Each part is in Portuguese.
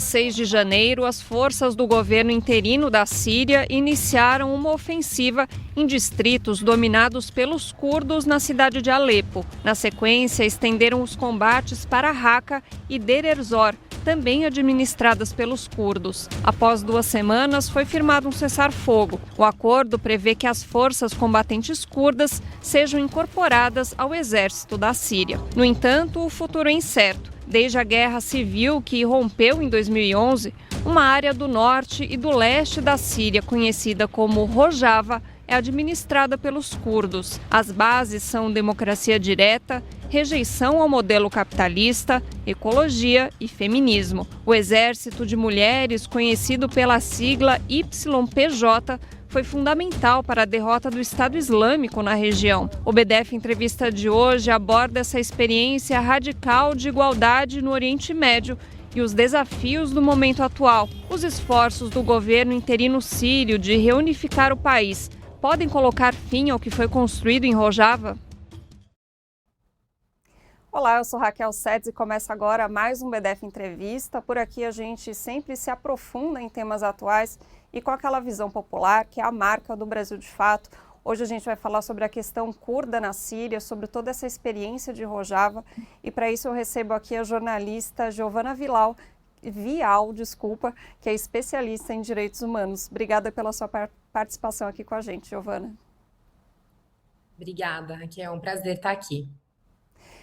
dia 6 de janeiro, as forças do governo interino da Síria iniciaram uma ofensiva em distritos dominados pelos curdos na cidade de Alepo. Na sequência, estenderam os combates para Raqqa e Deir ez-Zor, também administradas pelos curdos. Após 2 semanas, foi firmado um cessar-fogo. O acordo prevê que as forças combatentes curdas sejam incorporadas ao exército da Síria. No entanto, o futuro é incerto. Desde a guerra civil que irrompeu em 2011, uma área do norte e do leste da Síria, conhecida como Rojava, é administrada pelos curdos. As bases são democracia direta, rejeição ao modelo capitalista, ecologia e feminismo. O Exército de Mulheres, conhecido pela sigla YPJ, foi fundamental para a derrota do Estado Islâmico na região. O BDF Entrevista de hoje aborda essa experiência radical de igualdade no Oriente Médio e os desafios do momento atual. Os esforços do governo interino sírio de reunificar o país podem colocar fim ao que foi construído em Rojava? Olá, eu sou Raquel Sedes e começa agora mais um BDF Entrevista. Por aqui a gente sempre se aprofunda em temas atuais e com aquela visão popular que é a marca do Brasil de fato. Hoje a gente vai falar sobre a questão curda na Síria, sobre toda essa experiência de Rojava, e para isso eu recebo aqui a jornalista Giovana Vial, que é especialista em direitos humanos. Obrigada pela sua participação aqui com a gente, Giovana. Obrigada, Raquel. É um prazer estar aqui.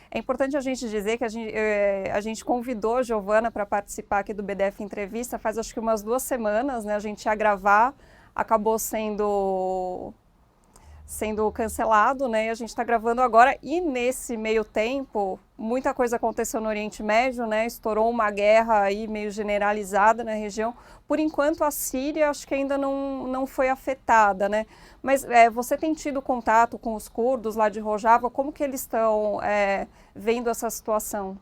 É importante a gente dizer que a gente convidou a Giovana para participar aqui do BDF Entrevista faz acho que umas 2 semanas, né? A gente ia gravar, acabou sendo cancelado, né? E a gente está gravando agora e nesse meio tempo muita coisa aconteceu no Oriente Médio, né? Estourou uma guerra aí meio generalizada na região. Por enquanto a Síria acho que ainda não foi afetada, né? Mas você tem tido contato com os curdos lá de Rojava? Como que eles estão vendo essa situação?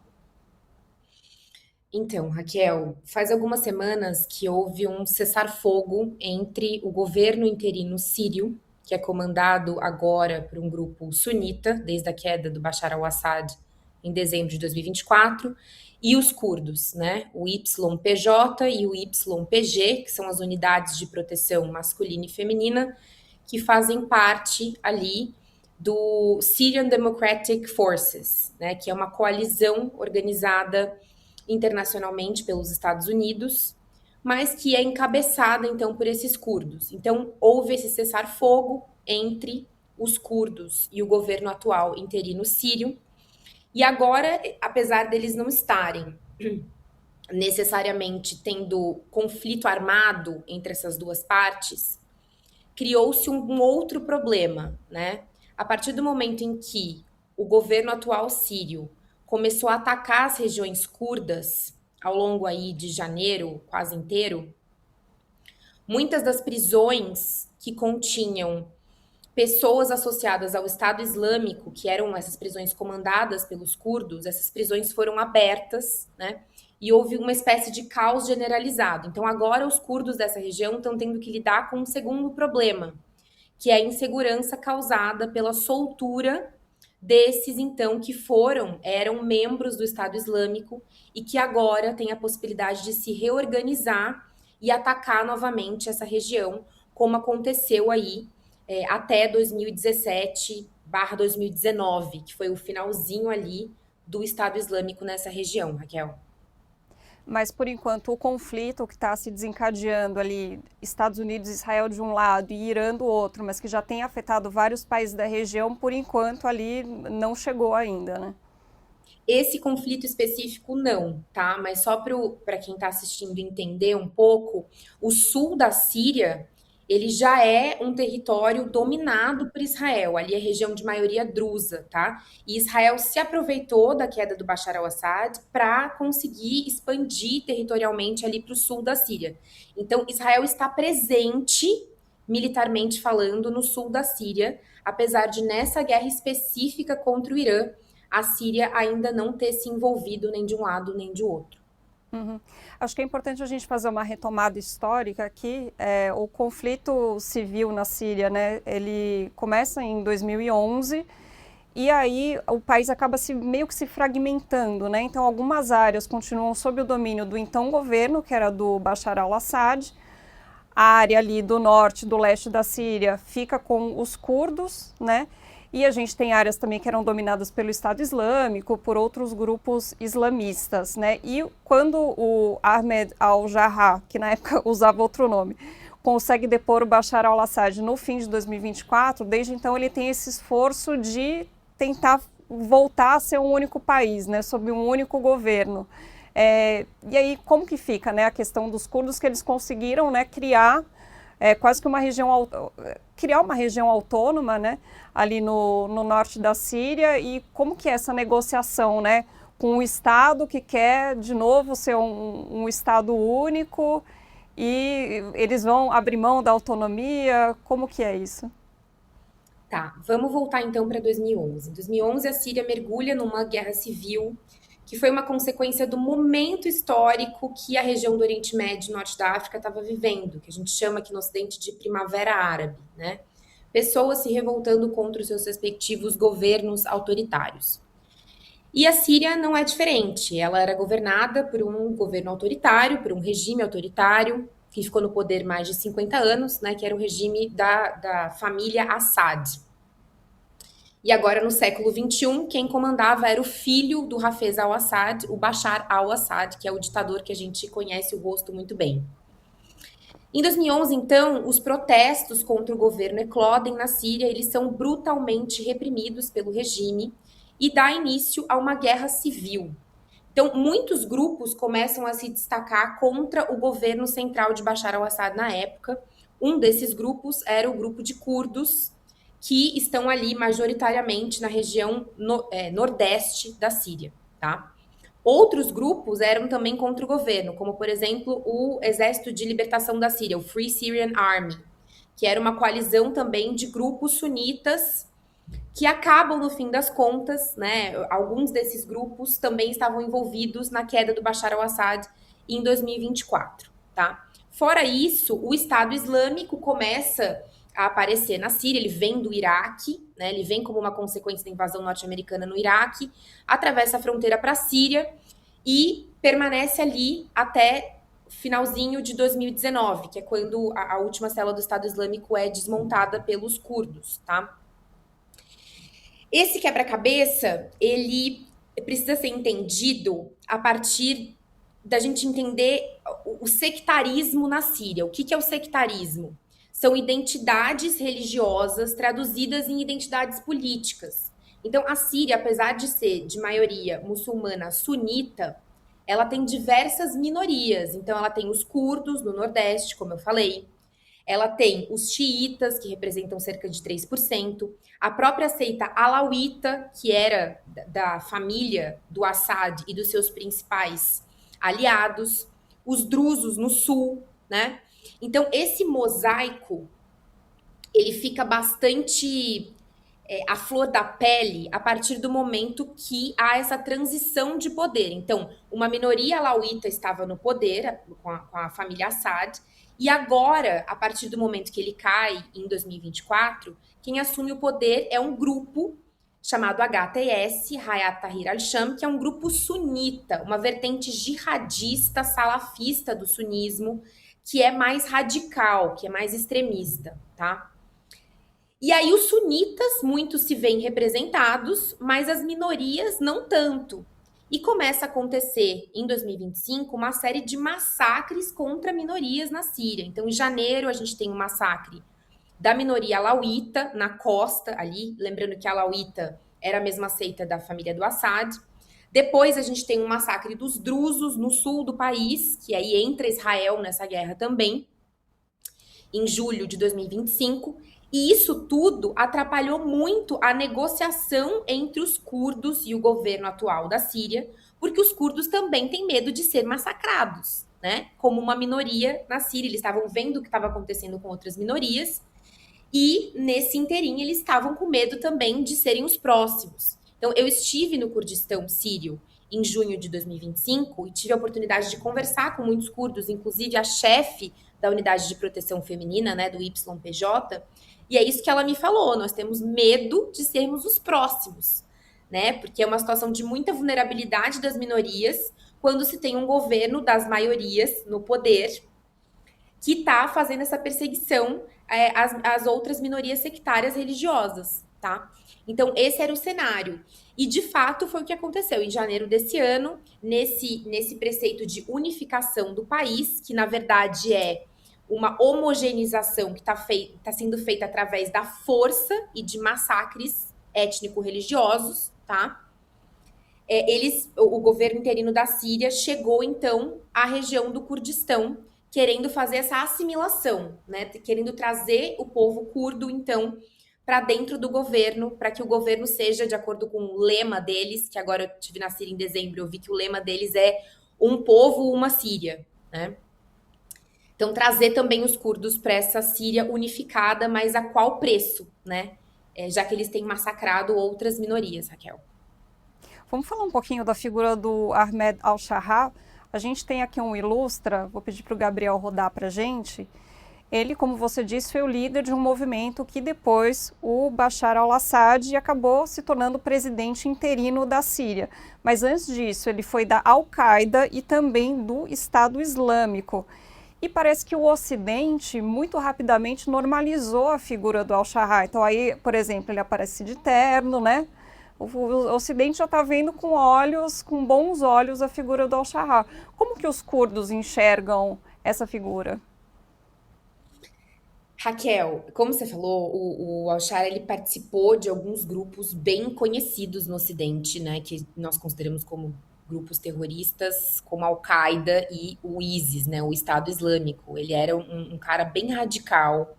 Então, Raquel, faz algumas semanas que houve um cessar-fogo entre o governo interino sírio, que é comandado agora por um grupo sunita, desde a queda do Bashar al-Assad em dezembro de 2024, e os curdos, né? O YPJ e o YPG, que são as unidades de proteção masculina e feminina, que fazem parte ali do Syrian Democratic Forces, né? Que é uma coalizão organizada internacionalmente pelos Estados Unidos, mas que é encabeçada, então, por esses curdos. Então, houve esse cessar-fogo entre os curdos e o governo atual interino sírio. E agora, apesar deles não estarem necessariamente tendo conflito armado entre essas duas partes, criou-se um outro problema, né? A partir do momento em que o governo atual sírio começou a atacar as regiões curdas ao longo aí de janeiro quase inteiro, muitas das prisões que continham pessoas associadas ao Estado Islâmico, que eram essas prisões comandadas pelos curdos, essas prisões foram abertas, né? E houve uma espécie de caos generalizado. Então agora os curdos dessa região estão tendo que lidar com um segundo problema, que é a insegurança causada pela soltura desses, então, que eram membros do Estado Islâmico e que agora têm a possibilidade de se reorganizar e atacar novamente essa região, como aconteceu aí até 2017/2019, que foi o finalzinho ali do Estado Islâmico nessa região, Raquel. Mas, por enquanto, o conflito que está se desencadeando ali, Estados Unidos e Israel de um lado e Irã do outro, mas que já tem afetado vários países da região, por enquanto ali não chegou ainda, né? Esse conflito específico não, tá? Mas só para quem está assistindo entender um pouco, o sul da Síria, ele já é um território dominado por Israel, ali é região de maioria drusa, tá? E Israel se aproveitou da queda do Bashar al-Assad para conseguir expandir territorialmente ali para o sul da Síria. Então, Israel está presente, militarmente falando, no sul da Síria, apesar de nessa guerra específica contra o Irã, a Síria ainda não ter se envolvido nem de um lado nem de outro. Uhum. Acho que é importante a gente fazer uma retomada histórica aqui. O conflito civil na Síria, né, ele começa em 2011 e aí o país acaba meio que se fragmentando, né? Então algumas áreas continuam sob o domínio do então governo, que era do Bashar al-Assad. A área ali do norte, do leste da Síria fica com os curdos, né? E a gente tem áreas também que eram dominadas pelo Estado Islâmico, por outros grupos islamistas, né? E quando o Ahmed al-Jarrah, que na época usava outro nome, consegue depor o Bashar al-Assad no fim de 2024, desde então ele tem esse esforço de tentar voltar a ser um único país, né? Sob um único governo. E aí, como que fica, né, a questão dos curdos, que eles conseguiram, né, criar quase que uma região autônoma, né, ali no norte da Síria, e como que é essa negociação, né, com o Estado que quer, de novo, ser um Estado único, e eles vão abrir mão da autonomia, como que é isso? Tá, vamos voltar então para 2011. Em 2011, a Síria mergulha numa guerra civil que foi uma consequência do momento histórico que a região do Oriente Médio e Norte da África estava vivendo, que a gente chama aqui no Ocidente de Primavera Árabe, né? Pessoas se revoltando contra os seus respectivos governos autoritários. E a Síria não é diferente, ela era governada por um governo autoritário, por um regime autoritário, que ficou no poder mais de 50 anos, né, que era o regime da família Assad. E agora, no século XXI, quem comandava era o filho do Hafez al-Assad, o Bashar al-Assad, que é o ditador que a gente conhece o rosto muito bem. Em 2011, então, os protestos contra o governo eclodem na Síria, eles são brutalmente reprimidos pelo regime e dá início a uma guerra civil. Então, muitos grupos começam a se destacar contra o governo central de Bashar al-Assad na época. Um desses grupos era o grupo de curdos, que estão ali majoritariamente na região nordeste da Síria, tá? Outros grupos eram também contra o governo, como, por exemplo, o Exército de Libertação da Síria, o Free Syrian Army, que era uma coalizão também de grupos sunitas que acabam, no fim das contas, né? Alguns desses grupos também estavam envolvidos na queda do Bashar al-Assad em 2024, tá? Fora isso, o Estado Islâmico começa a aparecer na Síria, ele vem do Iraque, né? Ele vem como uma consequência da invasão norte-americana no Iraque, atravessa a fronteira para a Síria e permanece ali até finalzinho de 2019, que é quando a última célula do Estado Islâmico é desmontada pelos curdos, tá? Esse quebra-cabeça, ele precisa ser entendido a partir da gente entender o sectarismo na Síria. O que é o sectarismo? São identidades religiosas traduzidas em identidades políticas. Então, a Síria, apesar de ser de maioria muçulmana sunita, ela tem diversas minorias. Então, ela tem os curdos no Nordeste, como eu falei. Ela tem os xiitas, que representam cerca de 3%. A própria seita alauíta, que era da família do Assad e dos seus principais aliados. Os drusos no sul, né? Então, esse mosaico, ele fica bastante à flor da pele a partir do momento que há essa transição de poder. Então, uma minoria alauíta estava no poder, com a família Assad, e agora, a partir do momento que ele cai, em 2024, quem assume o poder é um grupo chamado HTS, Hayat Tahrir al-Sham, que é um grupo sunita, uma vertente jihadista, salafista do sunismo, que é mais radical, que é mais extremista, tá? E aí os sunitas, muitos se veem representados, mas as minorias não tanto. E começa a acontecer, em 2025, uma série de massacres contra minorias na Síria. Então, em janeiro, a gente tem um massacre da minoria alauíta, na costa ali, lembrando que a alauíta era a mesma seita da família do Assad. Depois, a gente tem um massacre dos drusos no sul do país, que aí entra Israel nessa guerra também, em julho de 2025. E isso tudo atrapalhou muito a negociação entre os curdos e o governo atual da Síria, porque os curdos também têm medo de ser massacrados, né? Como uma minoria na Síria. Eles estavam vendo o que estava acontecendo com outras minorias e, nesse inteirinho, eles estavam com medo também de serem os próximos. Então, eu estive no Kurdistão sírio em junho de 2025 e tive a oportunidade de conversar com muitos curdos, inclusive a chefe da Unidade de Proteção Feminina, né, do YPJ, e é isso que ela me falou, nós temos medo de sermos os próximos, né, porque é uma situação de muita vulnerabilidade das minorias, quando se tem um governo das maiorias no poder, que está fazendo essa perseguição às outras minorias sectárias religiosas, tá? Então, esse era o cenário. E, de fato, foi o que aconteceu em janeiro desse ano, nesse preceito de unificação do país, que, na verdade, é uma homogeneização que está sendo feita através da força e de massacres étnico-religiosos, tá? O governo interino da Síria chegou, então, à região do Kurdistão, querendo fazer essa assimilação, né? Querendo trazer o povo curdo, então, para dentro do governo, para que o governo seja, de acordo com o lema deles, que agora eu estive na Síria em dezembro, eu vi que o lema deles é um povo, uma Síria, né? Então, trazer também os curdos para essa Síria unificada, mas a qual preço, né? Já que eles têm massacrado outras minorias, Raquel. Vamos falar um pouquinho da figura do Ahmed al-Shara. A gente tem aqui um ilustra, vou pedir para o Gabriel rodar para a gente. Ele, como você disse, foi o líder de um movimento que depois o Bashar al-Assad acabou se tornando presidente interino da Síria. Mas antes disso, ele foi da Al-Qaeda e também do Estado Islâmico. E parece que o Ocidente, muito rapidamente, normalizou a figura do al-Shara. Então aí, por exemplo, ele aparece de terno, né? O Ocidente já está vendo com bons olhos, a figura do al-Shara. Como que os curdos enxergam essa figura? Raquel, como você falou, o al-Shara ele participou de alguns grupos bem conhecidos no Ocidente, né, que nós consideramos como grupos terroristas, como a Al-Qaeda e o ISIS, né, o Estado Islâmico. Ele era um cara bem radical,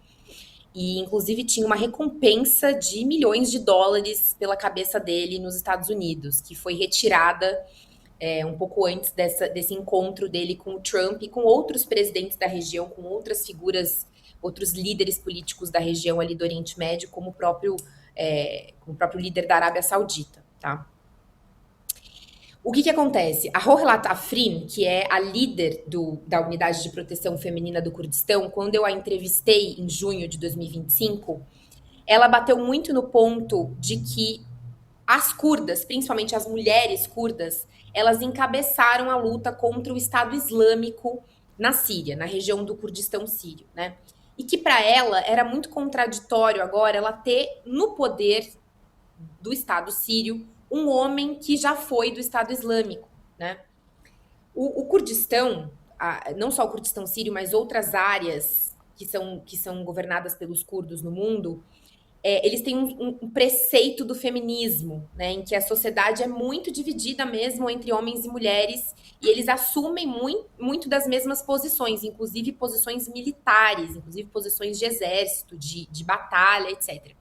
e inclusive tinha uma recompensa de milhões de dólares pela cabeça dele nos Estados Unidos, que foi retirada um pouco antes desse encontro dele com o Trump e com outros presidentes da região, com outras figuras, outros líderes políticos da região ali do Oriente Médio, como o próprio líder da Arábia Saudita, tá? O que acontece? A Rohlat Afrin, que é a líder da Unidade de Proteção Feminina do Kurdistão, quando eu a entrevistei em junho de 2025, ela bateu muito no ponto de que as curdas, principalmente as mulheres curdas, elas encabeçaram a luta contra o Estado Islâmico na Síria, na região do Kurdistão sírio, né? E que para ela era muito contraditório agora ela ter no poder do Estado sírio um homem que já foi do Estado Islâmico, né? O Kurdistão, não só o Kurdistão sírio, mas outras áreas que são governadas pelos curdos no mundo, eles têm um preceito do feminismo, né, em que a sociedade é muito dividida mesmo entre homens e mulheres, e eles assumem muito das mesmas posições, inclusive posições militares, inclusive posições de exército, de batalha, etc.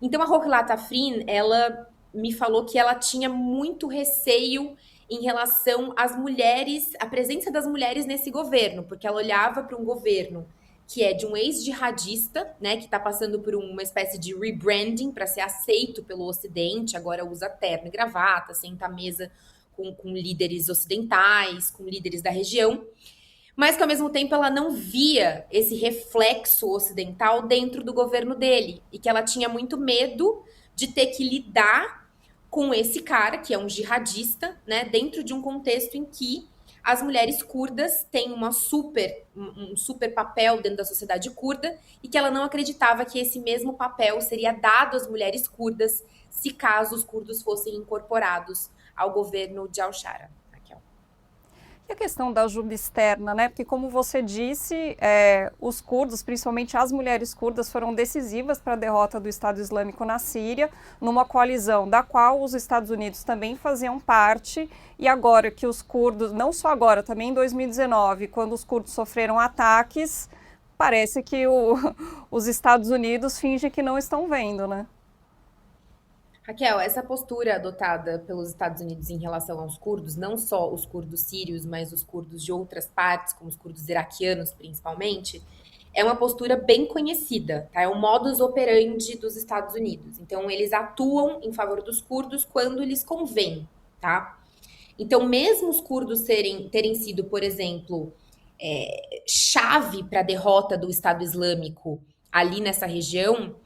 Então, a Rohlat Afrin, ela me falou que ela tinha muito receio em relação às mulheres, a presença das mulheres nesse governo, porque ela olhava para um governo que é de um ex-jihadista, né, que está passando por uma espécie de rebranding para ser aceito pelo Ocidente, agora usa terno e gravata, senta à mesa com líderes ocidentais, com líderes da região, mas que ao mesmo tempo ela não via esse reflexo ocidental dentro do governo dele, e que ela tinha muito medo de ter que lidar com esse cara, que é um jihadista, né, dentro de um contexto em que as mulheres curdas têm um super papel dentro da sociedade curda, e que ela não acreditava que esse mesmo papel seria dado às mulheres curdas se caso os curdos fossem incorporados ao governo de al-Shara. E a questão da ajuda externa, né? Porque, como você disse, os curdos, principalmente as mulheres curdas, foram decisivas para a derrota do Estado Islâmico na Síria, numa coalizão da qual os Estados Unidos também faziam parte. E agora que os curdos, não só agora, também em 2019, quando os curdos sofreram ataques, parece que os Estados Unidos fingem que não estão vendo, né? Raquel, essa postura adotada pelos Estados Unidos em relação aos curdos, não só os curdos sírios, mas os curdos de outras partes, como os curdos iraquianos principalmente, é uma postura bem conhecida, tá? É o modus operandi dos Estados Unidos. Então, eles atuam em favor dos curdos quando lhes convém, tá? Então, mesmo os curdos terem sido, por exemplo, chave para a derrota do Estado Islâmico ali nessa região,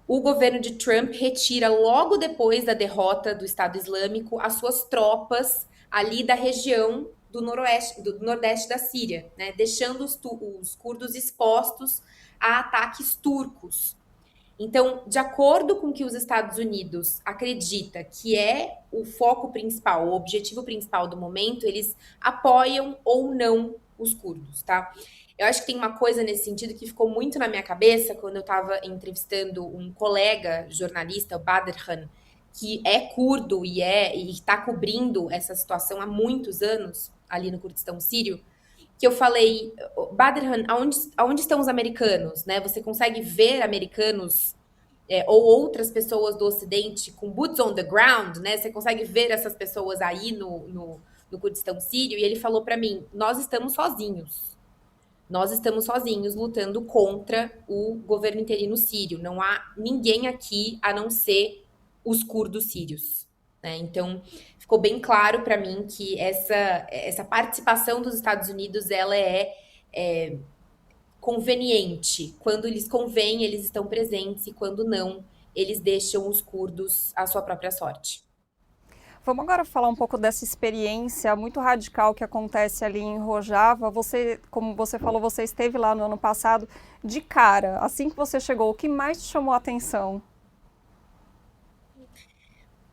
o governo de Trump retira logo depois da derrota do Estado Islâmico as suas tropas ali da região do noroeste, do nordeste da Síria, né, deixando os curdos expostos a ataques turcos. Então, de acordo com o que os Estados Unidos acredita que é o foco principal, o objetivo principal do momento, eles apoiam ou não os curdos, tá? Eu acho que tem uma coisa nesse sentido que ficou muito na minha cabeça quando eu estava entrevistando um colega jornalista, o Badrhan, que é curdo e está cobrindo essa situação há muitos anos ali no Kurdistão sírio, que eu falei, Badrhan, aonde estão os americanos? Né? Você consegue ver americanos ou outras pessoas do Ocidente com boots on the ground, né? Você consegue ver essas pessoas aí no Kurdistão sírio? E ele falou para mim, nós estamos sozinhos. Nós estamos sozinhos lutando contra o governo interino sírio. Não há ninguém aqui a não ser os curdos sírios. Né? Então, ficou bem claro para mim que essa participação dos Estados Unidos ela é conveniente. Quando lhes convém, eles estão presentes, e quando não, eles deixam os curdos à sua própria sorte. Vamos agora falar um pouco dessa experiência muito radical que acontece ali em Rojava. Você, como você falou, você esteve lá no ano passado. De cara, assim que você chegou, o que mais te chamou a atenção?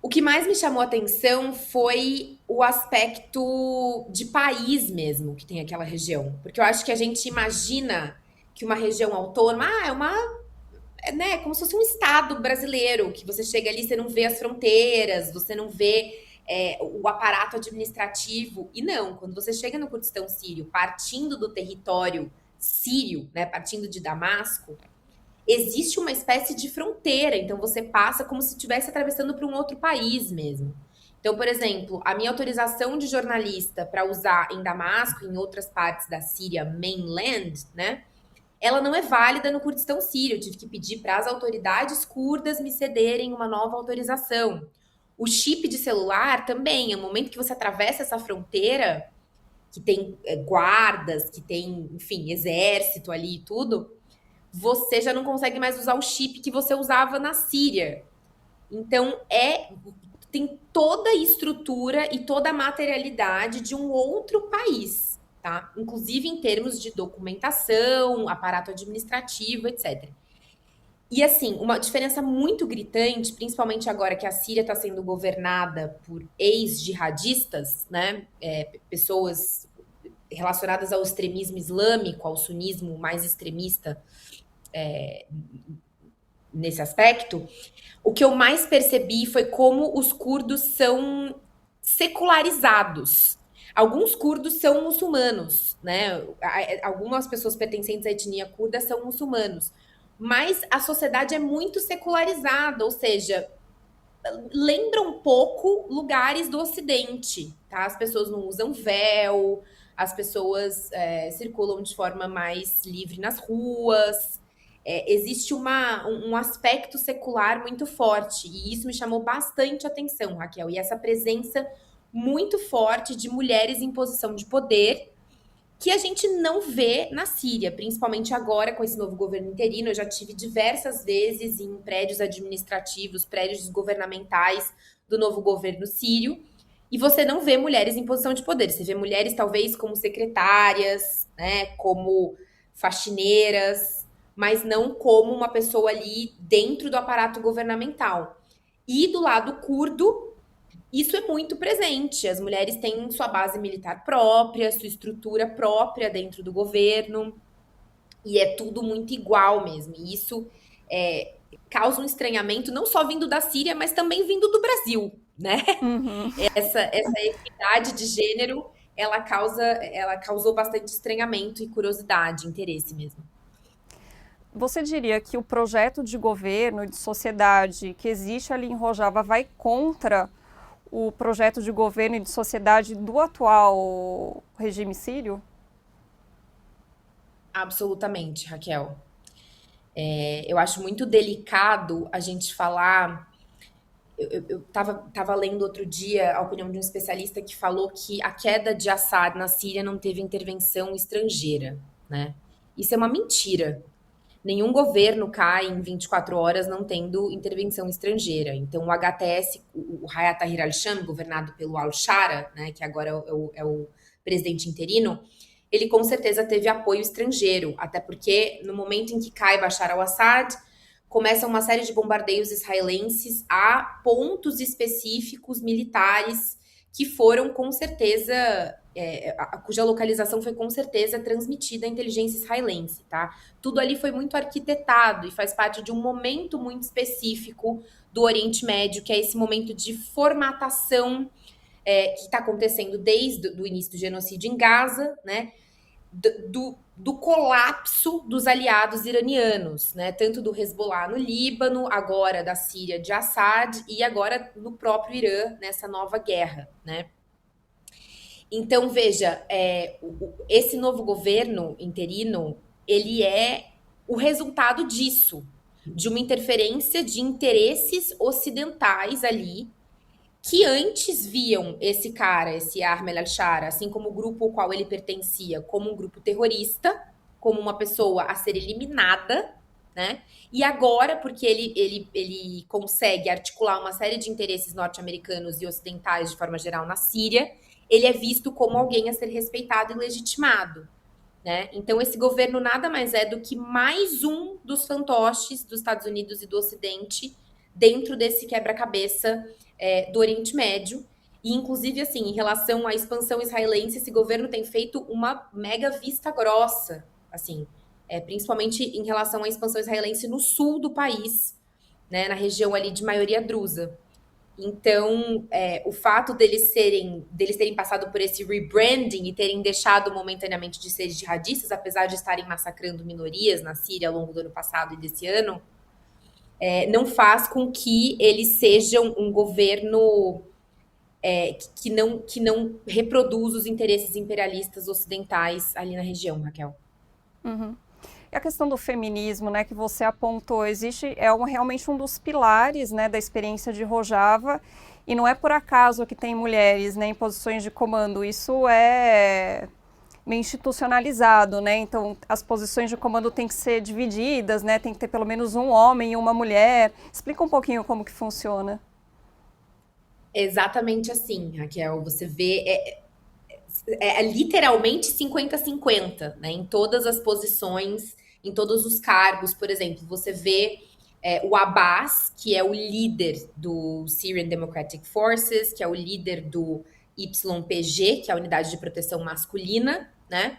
O que mais me chamou a atenção foi o aspecto de país mesmo que tem aquela região. Porque eu acho que a gente imagina que uma região autônoma, né, como se fosse um estado brasileiro, que você chega ali, você não vê as fronteiras, você não vê o aparato administrativo. E não, quando você chega no Kurdistão sírio, partindo do território sírio, né, partindo de Damasco, existe uma espécie de fronteira, então você passa como se estivesse atravessando para um outro país mesmo. Então, por exemplo, a minha autorização de jornalista para usar em Damasco, em outras partes da Síria mainland, né? Ela não é válida no Kurdistão sírio. Eu tive que pedir para as autoridades curdas me cederem uma nova autorização. O chip de celular também, é o momento que você atravessa essa fronteira, que tem guardas, que tem, enfim, exército ali e tudo, você já não consegue mais usar o chip que você usava na Síria. Então, tem toda a estrutura e toda a materialidade de um outro país, tá? Inclusive em termos de documentação, aparato administrativo, etc. E assim, uma diferença muito gritante, principalmente agora que a Síria está sendo governada por ex-jihadistas, né? Pessoas relacionadas ao extremismo islâmico, ao sunismo mais extremista nesse aspecto. O que eu mais percebi foi como os curdos são secularizados. Alguns curdos são muçulmanos, né? Algumas pessoas pertencentes à etnia curda são muçulmanos. Mas a sociedade é muito secularizada, ou seja, lembra um pouco lugares do Ocidente, tá? As pessoas não usam véu, as pessoas circulam de forma mais livre nas ruas. Existe um aspecto secular muito forte, e isso me chamou bastante atenção, Raquel. E essa presença muito forte de mulheres em posição de poder, que a gente não vê na Síria, principalmente agora com esse novo governo interino. Eu já tive diversas vezes em prédios administrativos, prédios governamentais do novo governo sírio, e você não vê mulheres em posição de poder. Você vê mulheres talvez como secretárias, né, como faxineiras, mas não como uma pessoa ali dentro do aparato governamental. E do lado curdo, isso é muito presente. As mulheres têm sua base militar própria, sua estrutura própria dentro do governo, e é tudo muito igual mesmo. E isso causa um estranhamento, não só vindo da Síria, mas também vindo do Brasil, né? Uhum. Essa equidade de gênero, ela causou bastante estranhamento e curiosidade, interesse mesmo. Você diria que o projeto de governo e de sociedade que existe ali em Rojava vai contra o projeto de governo e de sociedade do atual regime sírio? Absolutamente, Raquel. Eu acho muito delicado a gente falar Eu tava lendo outro dia a opinião de um especialista que falou que a queda de Assad na Síria não teve intervenção estrangeira, né? Isso é uma mentira. Nenhum governo cai em 24 horas não tendo intervenção estrangeira. Então, o HTS, o Hayat Tahrir al-Sham, governado pelo al-Shara, né, que agora é o presidente interino, ele com certeza teve apoio estrangeiro, até porque no momento em que cai Bashar al-Assad, começa uma série de bombardeios israelenses a pontos específicos militares que foram com certeza, cuja localização foi com certeza transmitida à inteligência israelense, tá? Tudo ali foi muito arquitetado e faz parte de um momento muito específico do Oriente Médio, que é esse momento de formatação que está acontecendo desde o início do genocídio em Gaza, né? Do colapso dos aliados iranianos, né? Tanto do Hezbollah no Líbano, agora da Síria de Assad e agora no próprio Irã, nessa nova guerra, né? Então, veja, esse novo governo interino, ele é o resultado disso, de uma interferência de interesses ocidentais ali, que antes viam esse cara, esse Ahmed al-Shara, assim como o grupo ao qual ele pertencia, como um grupo terrorista, como uma pessoa a ser eliminada, né? E agora, porque ele consegue articular uma série de interesses norte-americanos e ocidentais de forma geral na Síria, ele é visto como alguém a ser respeitado e legitimado, né? Então, esse governo nada mais é do que mais um dos fantoches dos Estados Unidos e do Ocidente dentro desse quebra-cabeça do Oriente Médio. E, inclusive, assim, em relação à expansão israelense, esse governo tem feito uma mega vista grossa, assim, principalmente em relação à expansão israelense no sul do país, né, na região ali de maioria drusa. Então, o fato deles terem passado por esse rebranding e terem deixado momentaneamente de ser jihadistas, apesar de estarem massacrando minorias na Síria ao longo do ano passado e desse ano, não faz com que eles sejam um governo que não reproduz os interesses imperialistas ocidentais ali na região, Raquel. Uhum. E a questão do feminismo, né, que você apontou, realmente um dos pilares, né, da experiência de Rojava, e não é por acaso que tem mulheres, né, em posições de comando. Isso é meio institucionalizado, né? Então, as posições de comando têm que ser divididas, né? Tem que ter pelo menos um homem e uma mulher. Explica um pouquinho como que funciona. Exatamente assim, Raquel. Você vê, literalmente 50-50, né? Em todas as posições, em todos os cargos. Por exemplo, você vê o Abbas, que é o líder do Syrian Democratic Forces, que é o líder do YPG, que é a Unidade de Proteção Masculina, né?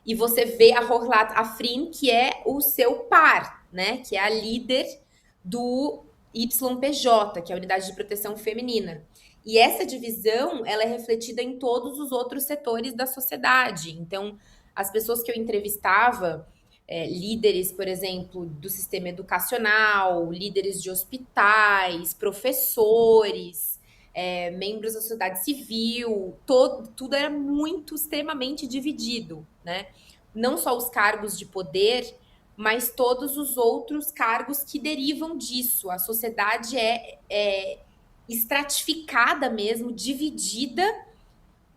E você vê a Horlat Afrin, que é o seu par, né? Que é a líder do YPJ, que é a Unidade de Proteção Feminina. E essa divisão, ela é refletida em todos os outros setores da sociedade. Então, as pessoas que eu entrevistava, líderes, por exemplo, do sistema educacional, líderes de hospitais, professores, membros da sociedade civil, tudo era muito, extremamente dividido, né? Não só os cargos de poder, mas todos os outros cargos que derivam disso. A sociedade é estratificada mesmo, dividida,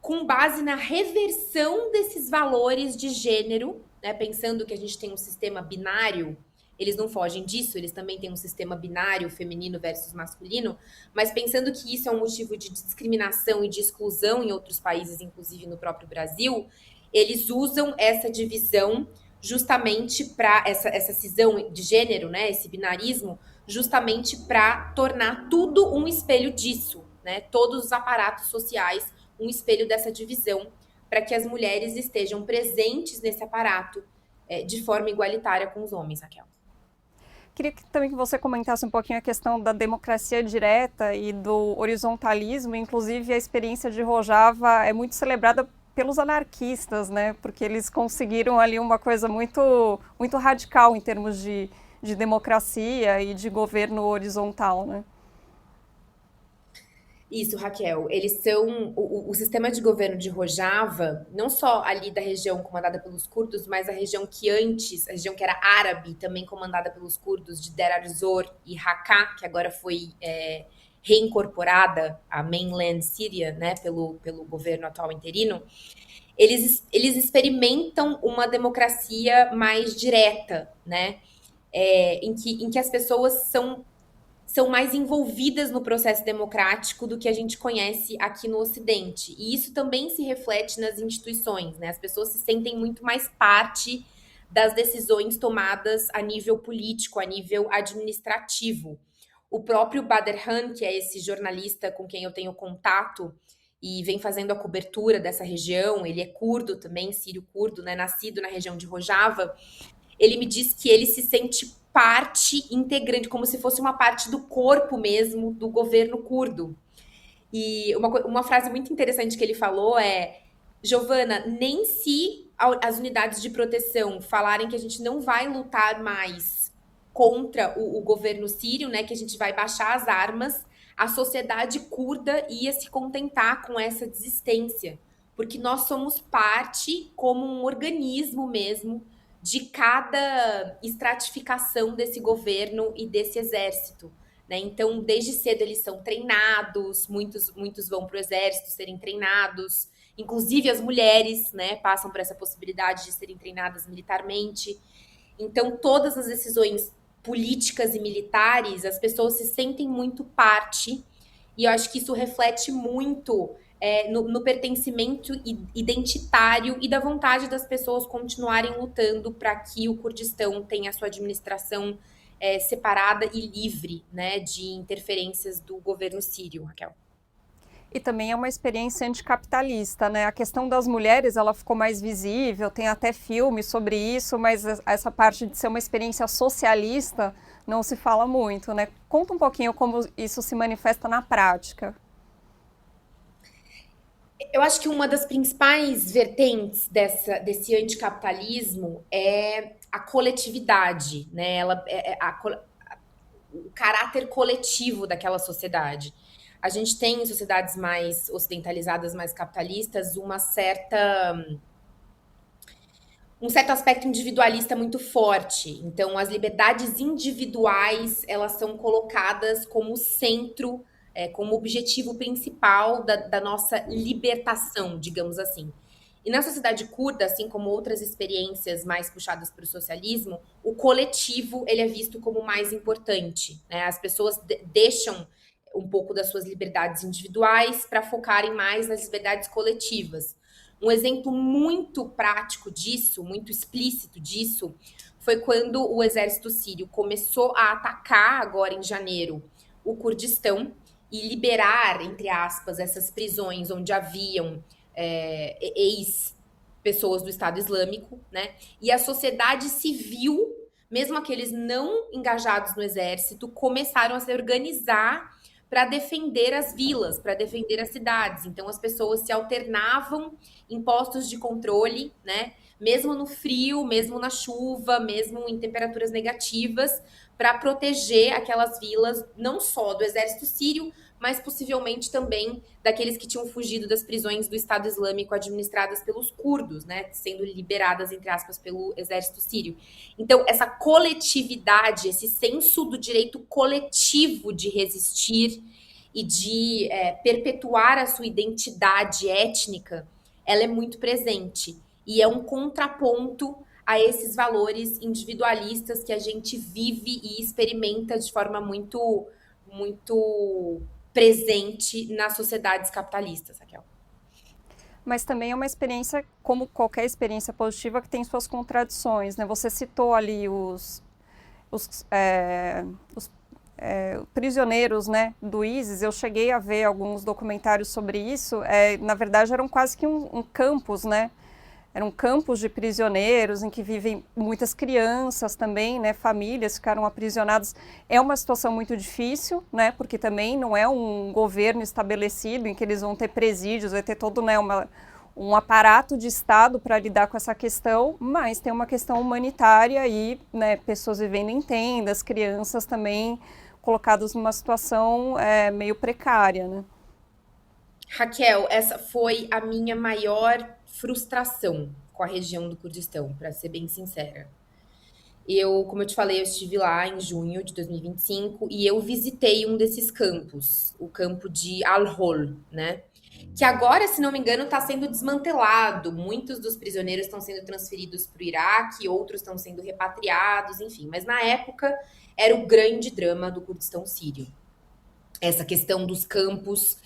com base na reversão desses valores de gênero, né? Pensando que a gente tem um sistema binário, eles não fogem disso, eles também têm um sistema binário, feminino versus masculino, mas pensando que isso é um motivo de discriminação e de exclusão em outros países, inclusive no próprio Brasil, eles usam essa divisão justamente para essa cisão de gênero, né? Esse binarismo, justamente para tornar tudo um espelho disso, né? Todos os aparatos sociais um espelho dessa divisão, para que as mulheres estejam presentes nesse aparato de forma igualitária com os homens, Raquel. Queria também que você comentasse um pouquinho a questão da democracia direta e do horizontalismo. Inclusive, a experiência de Rojava é muito celebrada pelos anarquistas, né? Porque eles conseguiram ali uma coisa muito, muito radical em termos de democracia e de governo horizontal, né? Isso, Raquel. Eles são o sistema de governo de Rojava, não só ali da região comandada pelos curdos, mas a região que antes, a região que era árabe, também comandada pelos curdos, de Deir ez-Zor e Raqqa, que agora foi reincorporada à mainland Síria, né, pelo governo atual interino, eles experimentam uma democracia mais direta, né, em que as pessoas são mais envolvidas no processo democrático do que a gente conhece aqui no Ocidente. E isso também se reflete nas instituições, né? As pessoas se sentem muito mais parte das decisões tomadas a nível político, a nível administrativo. O próprio Badrhan, que é esse jornalista com quem eu tenho contato e vem fazendo a cobertura dessa região, ele é curdo também, sírio-curdo, né? Nascido na região de Rojava. Ele me diz que ele se sente parte integrante, como se fosse uma parte do corpo mesmo do governo curdo. E uma frase muito interessante que ele falou é: Giovana, nem se as unidades de proteção falarem que a gente não vai lutar mais contra o governo sírio, né, que a gente vai baixar as armas, a sociedade curda ia se contentar com essa desistência, porque nós somos parte, como um organismo mesmo, de cada estratificação desse governo e desse exército. Né? Então, desde cedo eles são treinados, muitos vão para o exército serem treinados, inclusive as mulheres, né, passam por essa possibilidade de serem treinadas militarmente. Então, todas as decisões políticas e militares, as pessoas se sentem muito parte, e eu acho que isso reflete muito no pertencimento identitário e da vontade das pessoas continuarem lutando para que o Kurdistão tenha a sua administração separada e livre, né, de interferências do governo sírio, Raquel. E também é uma experiência anticapitalista, né? A questão das mulheres, ela ficou mais visível, tem até filme sobre isso, mas essa parte de ser uma experiência socialista não se fala muito, né? Conta um pouquinho como isso se manifesta na prática. Eu acho que uma das principais vertentes desse anticapitalismo é a coletividade, né? O caráter coletivo daquela sociedade. A gente tem em sociedades mais ocidentalizadas, mais capitalistas, um certo aspecto individualista muito forte. Então, as liberdades individuais, elas são colocadas como centro, como objetivo principal da nossa libertação, digamos assim. E na sociedade curda, assim como outras experiências mais puxadas para o socialismo, o coletivo ele é visto como mais importante. Né? As pessoas deixam um pouco das suas liberdades individuais para focarem mais nas liberdades coletivas. Um exemplo muito prático disso, muito explícito disso, foi quando o exército sírio começou a atacar, agora em janeiro, o Kurdistão e liberar, entre aspas, essas prisões onde haviam ex-pessoas do Estado Islâmico, né? E a sociedade civil, mesmo aqueles não engajados no exército, começaram a se organizar para defender as vilas, para defender as cidades. Então, as pessoas se alternavam em postos de controle, né? Mesmo no frio, mesmo na chuva, mesmo em temperaturas negativas, para proteger aquelas vilas, não só do exército sírio, mas possivelmente também daqueles que tinham fugido das prisões do Estado Islâmico administradas pelos curdos, né, sendo liberadas, entre aspas, pelo exército sírio. Então, essa coletividade, esse senso do direito coletivo de resistir e de perpetuar a sua identidade étnica, ela é muito presente. E é um contraponto a esses valores individualistas que a gente vive e experimenta de forma muito presente nas sociedades capitalistas, Raquel. Mas também é uma experiência, como qualquer experiência positiva, que tem suas contradições, né? Você citou ali os prisioneiros, né, do ISIS. Eu cheguei a ver alguns documentários sobre isso. Na verdade, eram quase que um campus, né? Eram campos de prisioneiros em que vivem muitas crianças também, né? Famílias ficaram aprisionadas. É uma situação muito difícil, né? Porque também não é um governo estabelecido em que eles vão ter presídios, vai ter todo, né, um aparato de Estado para lidar com essa questão, mas tem uma questão humanitária e, né, pessoas vivendo em tendas, crianças também colocadas numa situação meio precária, né? Raquel, essa foi a minha maior frustração com a região do Kurdistão, para ser bem sincera. Como eu te falei, eu estive lá em junho de 2025 e eu visitei um desses campos, o campo de Al-Hol, né? Que agora, se não me engano, está sendo desmantelado. Muitos dos prisioneiros estão sendo transferidos para o Iraque, outros estão sendo repatriados, enfim. Mas na época era o grande drama do Kurdistão sírio. Essa questão dos campos,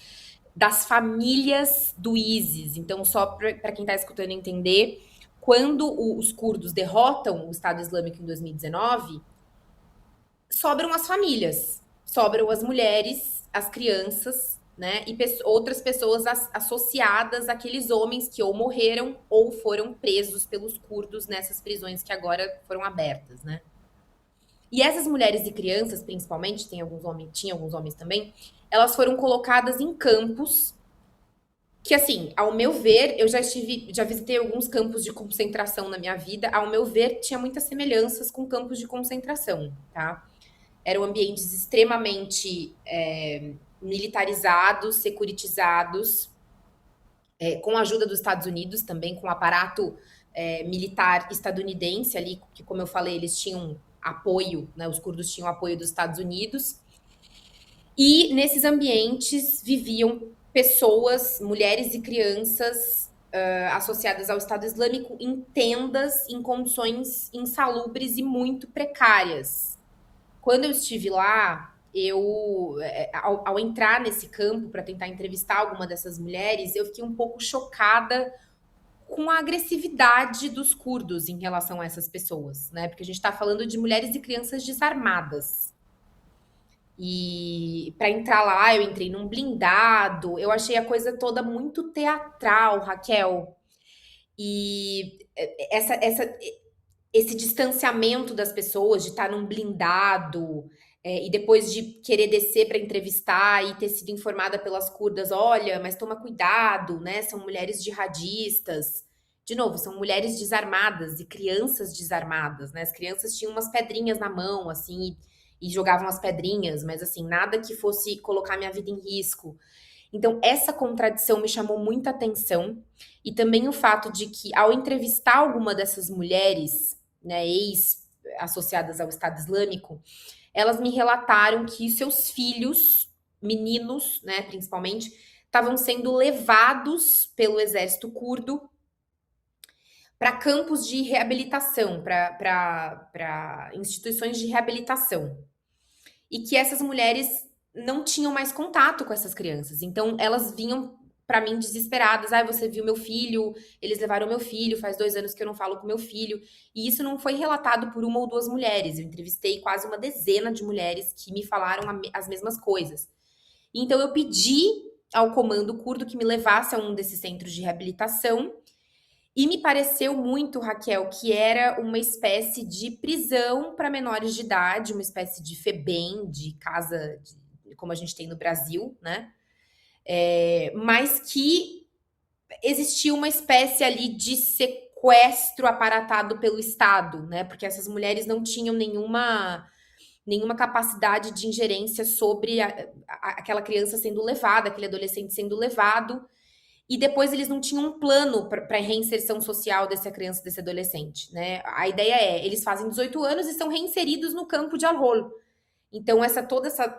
das famílias do ISIS. Então, só para quem está escutando entender, quando os curdos derrotam o Estado Islâmico em 2019, sobram as famílias, sobram as mulheres, as crianças, né? E outras pessoas associadas àqueles homens que ou morreram ou foram presos pelos curdos nessas prisões que agora foram abertas, né? E essas mulheres e crianças, principalmente, tinha alguns homens também, elas foram colocadas em campos que, assim, ao meu ver, já visitei alguns campos de concentração na minha vida, ao meu ver, tinha muitas semelhanças com campos de concentração, tá? Eram ambientes extremamente militarizados, securitizados, com a ajuda dos Estados Unidos também, com o aparato militar estadunidense ali, que, como eu falei, eles tinham apoio, né, os curdos tinham apoio dos Estados Unidos. E nesses ambientes viviam pessoas, mulheres e crianças associadas ao Estado Islâmico em tendas, em condições insalubres e muito precárias. Quando eu estive lá, ao entrar nesse campo para tentar entrevistar alguma dessas mulheres, eu fiquei um pouco chocada com a agressividade dos curdos em relação a essas pessoas, né? Porque a gente está falando de mulheres e crianças desarmadas. E para entrar lá, eu entrei num blindado, eu achei a coisa toda muito teatral, Raquel. E esse distanciamento das pessoas, de estar num blindado, e depois de querer descer para entrevistar e ter sido informada pelas curdas, olha, mas toma cuidado, né? São mulheres jihadistas. De novo, são mulheres desarmadas e crianças desarmadas, né? As crianças tinham umas pedrinhas na mão, assim, e jogavam as pedrinhas, mas assim, nada que fosse colocar minha vida em risco. Então, essa contradição me chamou muita atenção, e também o fato de que, ao entrevistar alguma dessas mulheres, né, ex-associadas ao Estado Islâmico, elas me relataram que seus filhos, meninos, né, principalmente, estavam sendo levados pelo exército curdo para campos de reabilitação, para instituições de reabilitação. E que essas mulheres não tinham mais contato com essas crianças. Então, elas vinham para mim desesperadas. Ah, você viu meu filho? Eles levaram meu filho. Faz 2 anos que eu não falo com meu filho. E isso não foi relatado por uma ou duas mulheres. Eu entrevistei quase uma dezena de mulheres que me falaram as mesmas coisas. Então, eu pedi ao comando curdo que me levasse a um desses centros de reabilitação. E me pareceu muito, Raquel, que era uma espécie de prisão para menores de idade, uma espécie de FEBEM, de casa, como a gente tem no Brasil, né? Mas que existia uma espécie ali de sequestro aparatado pelo Estado, né? Porque essas mulheres não tinham nenhuma capacidade de ingerência sobre aquela criança sendo levada, aquele adolescente sendo levado. E depois eles não tinham um plano para a reinserção social dessa criança, desse adolescente, né? A ideia eles fazem 18 anos e são reinseridos no campo de Al-Hol. Então,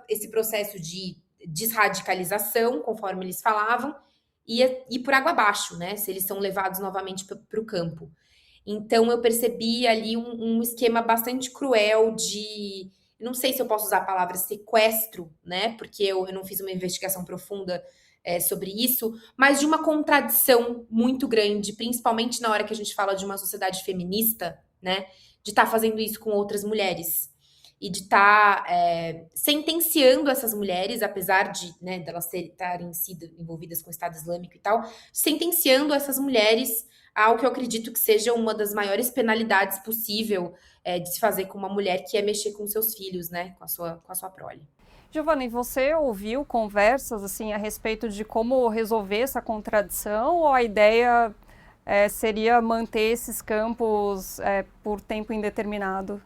esse processo de desradicalização, conforme eles falavam, ia ir por água abaixo, né? Se eles são levados novamente para o campo. Então, eu percebi ali um esquema bastante cruel de... Não sei se eu posso usar a palavra sequestro, né? Porque eu não fiz uma investigação profunda sobre isso, mas de uma contradição muito grande, principalmente na hora que a gente fala de uma sociedade feminista, né? De estar fazendo isso com outras mulheres. E de estar sentenciando essas mulheres, apesar de, né, delas estarem sido envolvidas com o Estado Islâmico e tal, sentenciando essas mulheres ao que eu acredito que seja uma das maiores penalidades possível de se fazer com uma mulher, que é mexer com seus filhos, né, com a sua prole. Giovana, e você ouviu conversas assim a respeito de como resolver essa contradição, ou a ideia seria manter esses campos por tempo indeterminado?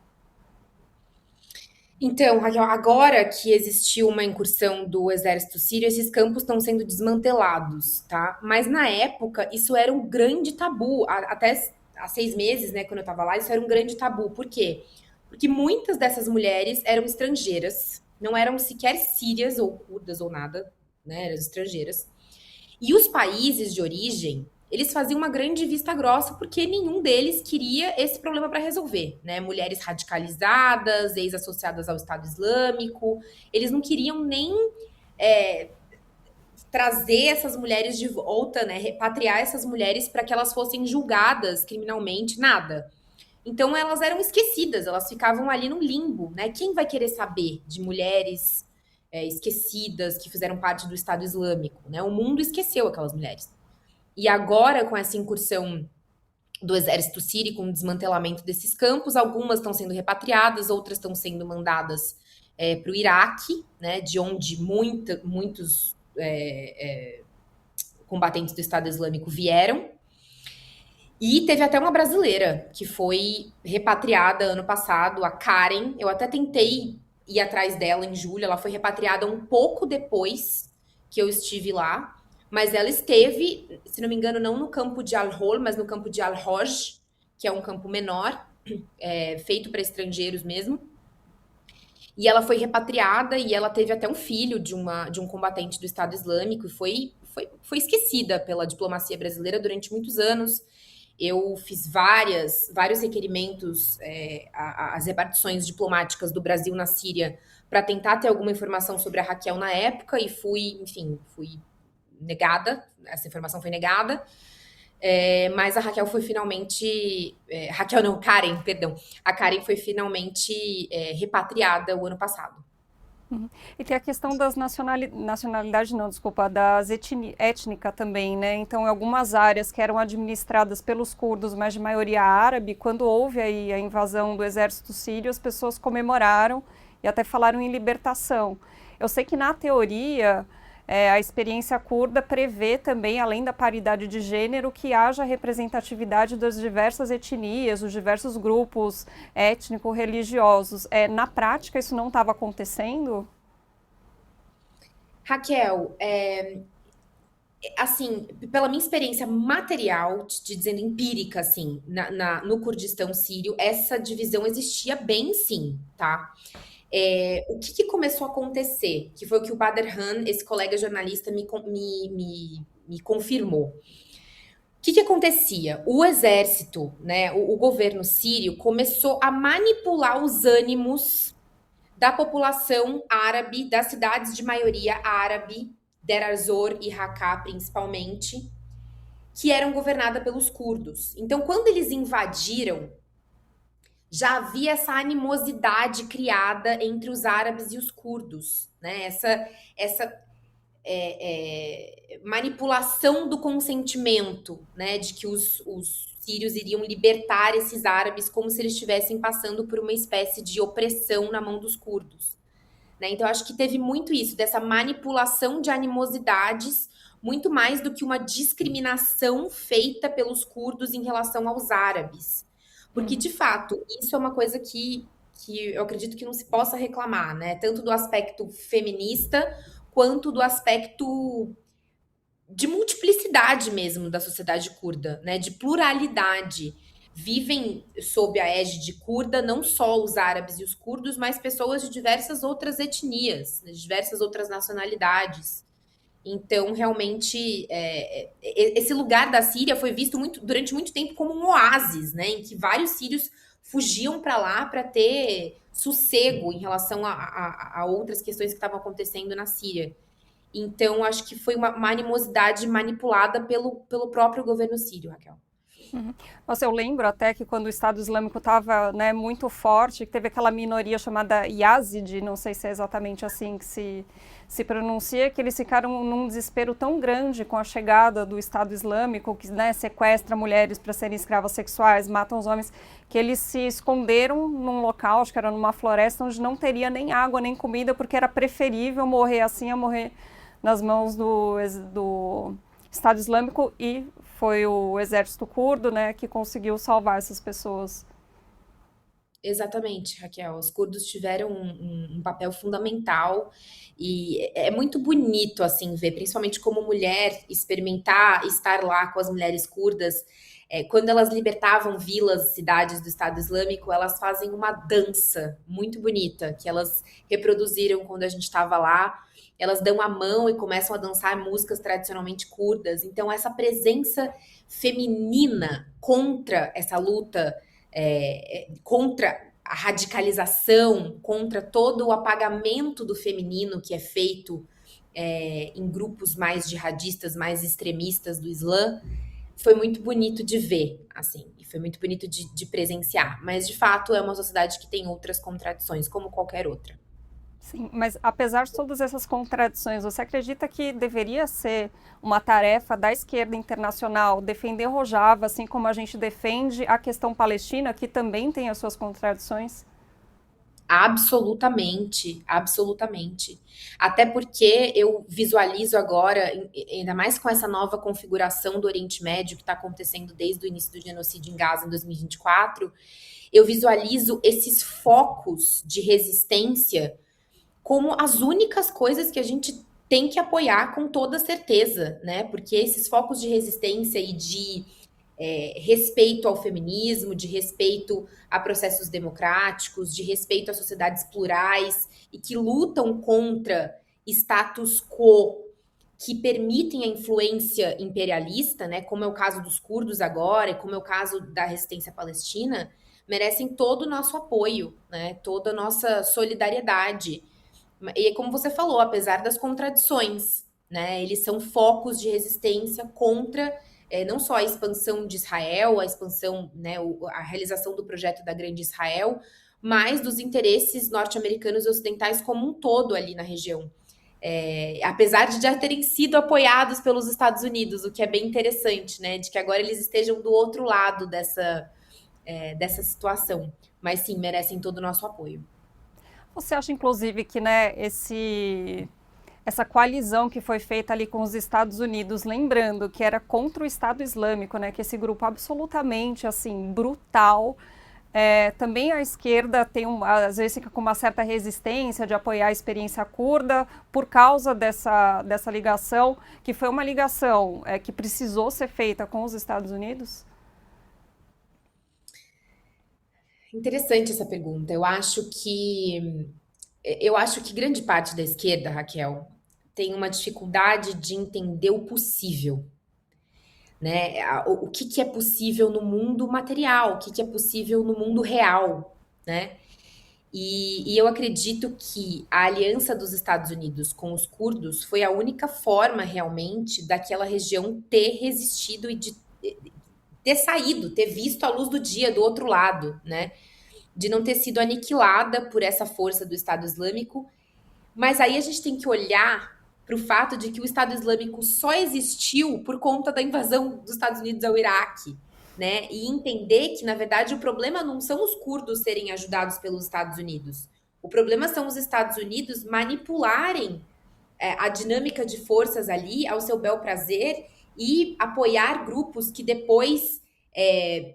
Então, Raquel, agora que existiu uma incursão do exército sírio, esses campos estão sendo desmantelados, tá? Mas na época, isso era um grande tabu. Até há 6 meses, né, quando eu tava lá, isso era um grande tabu. Por quê? porque muitas dessas mulheres eram estrangeiras, não eram sequer sírias ou curdas ou nada, né? Eram estrangeiras. E os países de origem, eles faziam uma grande vista grossa porque nenhum deles queria esse problema para resolver, né? Mulheres radicalizadas, ex-associadas ao Estado Islâmico, eles não queriam nem trazer essas mulheres de volta, né? Repatriar essas mulheres para que elas fossem julgadas criminalmente, nada. Então elas eram esquecidas, elas ficavam ali no limbo, né? Quem vai querer saber de mulheres esquecidas que fizeram parte do Estado Islâmico, né? O mundo esqueceu aquelas mulheres. E agora, com essa incursão do exército sírio, com o desmantelamento desses campos, algumas estão sendo repatriadas, outras estão sendo mandadas para o Iraque, né? De onde muitos combatentes do Estado Islâmico vieram. E teve até uma brasileira que foi repatriada ano passado, a Karen. Eu até tentei ir atrás dela em julho. Ela foi repatriada um pouco depois que eu estive lá. Mas ela esteve, se não me engano, não no campo de Al-Hol, mas no campo de Al-Hoj, que é um campo menor, feito para estrangeiros mesmo. E ela foi repatriada e ela teve até um filho de um combatente do Estado Islâmico e foi esquecida pela diplomacia brasileira durante muitos anos. Eu fiz vários requerimentos às repartições diplomáticas do Brasil na Síria para tentar ter alguma informação sobre a Raquel na época e fui negada, essa informação foi negada. Mas a Raquel foi finalmente. Raquel não, Karen, perdão. A Karen foi finalmente repatriada o ano passado. Uhum. E tem a questão das nacionalidades, não, desculpa, das étnica também, né? Então, em algumas áreas que eram administradas pelos curdos, mas de maioria árabe, quando houve aí a invasão do exército sírio, as pessoas comemoraram e até falaram em libertação. Eu sei que na teoria a experiência curda prevê também, além da paridade de gênero, que haja representatividade das diversas etnias, dos diversos grupos étnico-religiosos. Na prática, isso não estava acontecendo? Raquel, assim, pela minha experiência material, te dizendo empírica, assim, no Kurdistão sírio, essa divisão existia bem sim, tá? O que começou a acontecer? Que foi o que o Bader Han, esse colega jornalista, me confirmou. O que acontecia? O exército, né, o governo sírio, começou a manipular os ânimos da população árabe, das cidades de maioria árabe, Deir ez-Zor e Raqqa principalmente, que eram governadas pelos curdos. Então, quando eles invadiram, já havia essa animosidade criada entre os árabes e os curdos, né? Essa manipulação do consentimento, né? De que os sírios iriam libertar esses árabes como se eles estivessem passando por uma espécie de opressão na mão dos curdos, né? Então, acho que teve muito isso, dessa manipulação de animosidades, muito mais do que uma discriminação feita pelos curdos em relação aos árabes. Porque, de fato, isso é uma coisa que eu acredito que não se possa reclamar, né? Tanto do aspecto feminista, quanto do aspecto de multiplicidade mesmo da sociedade curda, né? De pluralidade. Vivem sob a égide curda não só os árabes e os curdos, mas pessoas de diversas outras etnias, de diversas outras nacionalidades. Então, realmente, esse lugar da Síria foi visto durante muito tempo como um oásis, né? Em que vários sírios fugiam para lá para ter sossego em relação a outras questões que estavam acontecendo na Síria. Então, acho que foi uma animosidade manipulada pelo próprio governo sírio, Raquel. Uhum. Nossa, eu lembro até que quando o Estado Islâmico estava, né, muito forte, que teve aquela minoria chamada Yazid, não sei se é exatamente assim que se pronuncia, que eles ficaram num desespero tão grande com a chegada do Estado Islâmico, que, né, sequestra mulheres para serem escravas sexuais, matam os homens, que eles se esconderam num local, acho que era numa floresta, onde não teria nem água nem comida, porque era preferível morrer assim a morrer nas mãos do Estado Islâmico, e foi o exército curdo, né, que conseguiu salvar essas pessoas. Exatamente, Raquel. Os curdos tiveram um papel fundamental e é muito bonito assim ver, principalmente como mulher, experimentar estar lá com as mulheres curdas. Quando elas libertavam vilas, cidades do Estado Islâmico, elas fazem uma dança muito bonita, que elas reproduziram quando a gente estava lá. Elas dão a mão e começam a dançar músicas tradicionalmente curdas. Então, essa presença feminina contra essa luta, contra a radicalização, contra todo o apagamento do feminino que é feito em grupos mais jihadistas, mais extremistas do Islã, foi muito bonito de ver, assim, e foi muito bonito de presenciar. Mas, de fato, é uma sociedade que tem outras contradições, como qualquer outra. Sim, mas apesar de todas essas contradições, você acredita que deveria ser uma tarefa da esquerda internacional defender Rojava, assim como a gente defende a questão palestina, que também tem as suas contradições? Absolutamente, absolutamente. Até porque eu visualizo agora, ainda mais com essa nova configuração do Oriente Médio que está acontecendo desde o início do genocídio em Gaza em 2024, eu visualizo esses focos de resistência como as únicas coisas que a gente tem que apoiar com toda certeza, né? Porque esses focos de resistência e de respeito ao feminismo, de respeito a processos democráticos, de respeito a sociedades plurais e que lutam contra status quo que permitem a influência imperialista, né, como é o caso dos curdos agora e como é o caso da resistência palestina, merecem todo o nosso apoio, né, toda a nossa solidariedade. E como você falou, apesar das contradições, né, eles são focos de resistência contra não só a expansão de Israel, a expansão, né, a realização do projeto da Grande Israel, mas dos interesses norte-americanos e ocidentais como um todo ali na região. Apesar de já terem sido apoiados pelos Estados Unidos, o que é bem interessante, né, de que agora eles estejam do outro lado dessa situação. Mas sim, merecem todo o nosso apoio. Você acha, inclusive, que, né, essa coalizão que foi feita ali com os Estados Unidos, lembrando que era contra o Estado Islâmico, né, que esse grupo absolutamente, assim, brutal, também a esquerda às vezes fica com uma certa resistência de apoiar a experiência curda por causa dessa ligação, que foi uma ligação que precisou ser feita com os Estados Unidos? Interessante essa pergunta. Eu acho que grande parte da esquerda, Raquel, tem uma dificuldade de entender o possível, né? O que é possível no mundo material, o que é possível no mundo real, né? E eu acredito que a aliança dos Estados Unidos com os curdos foi a única forma realmente daquela região ter resistido e de ter saído, ter visto a luz do dia do outro lado, né? De não ter sido aniquilada por essa força do Estado Islâmico. Mas aí a gente tem que olhar para o fato de que o Estado Islâmico só existiu por conta da invasão dos Estados Unidos ao Iraque, né? E entender que, na verdade, o problema não são os curdos serem ajudados pelos Estados Unidos. O problema são os Estados Unidos manipularem a dinâmica de forças ali ao seu bel prazer e apoiar grupos que depois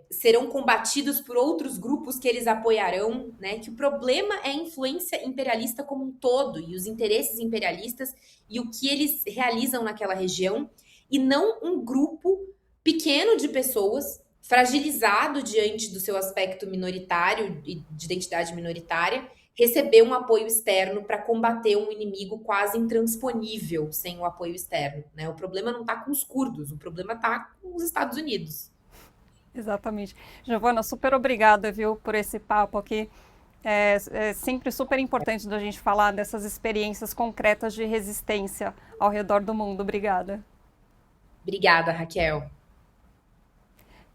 serão combatidos por outros grupos que eles apoiarão, né? Que o problema é a influência imperialista como um todo e os interesses imperialistas e o que eles realizam naquela região e não um grupo pequeno de pessoas fragilizado diante do seu aspecto minoritário e de identidade minoritária receber um apoio externo para combater um inimigo quase intransponível sem o apoio externo, né? O problema não está com os curdos, o problema está com os Estados Unidos. Exatamente. Giovana, super obrigada, viu, por esse papo aqui. É sempre super importante da gente falar dessas experiências concretas de resistência ao redor do mundo. Obrigada. Obrigada, Raquel.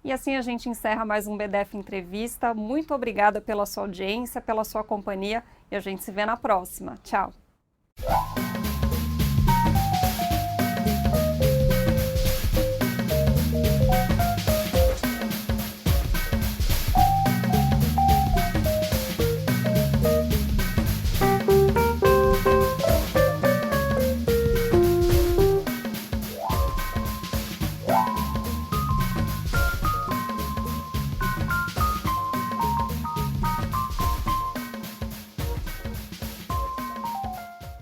E assim a gente encerra mais um BDF Entrevista. Muito obrigada pela sua audiência, pela sua companhia e a gente se vê na próxima. Tchau.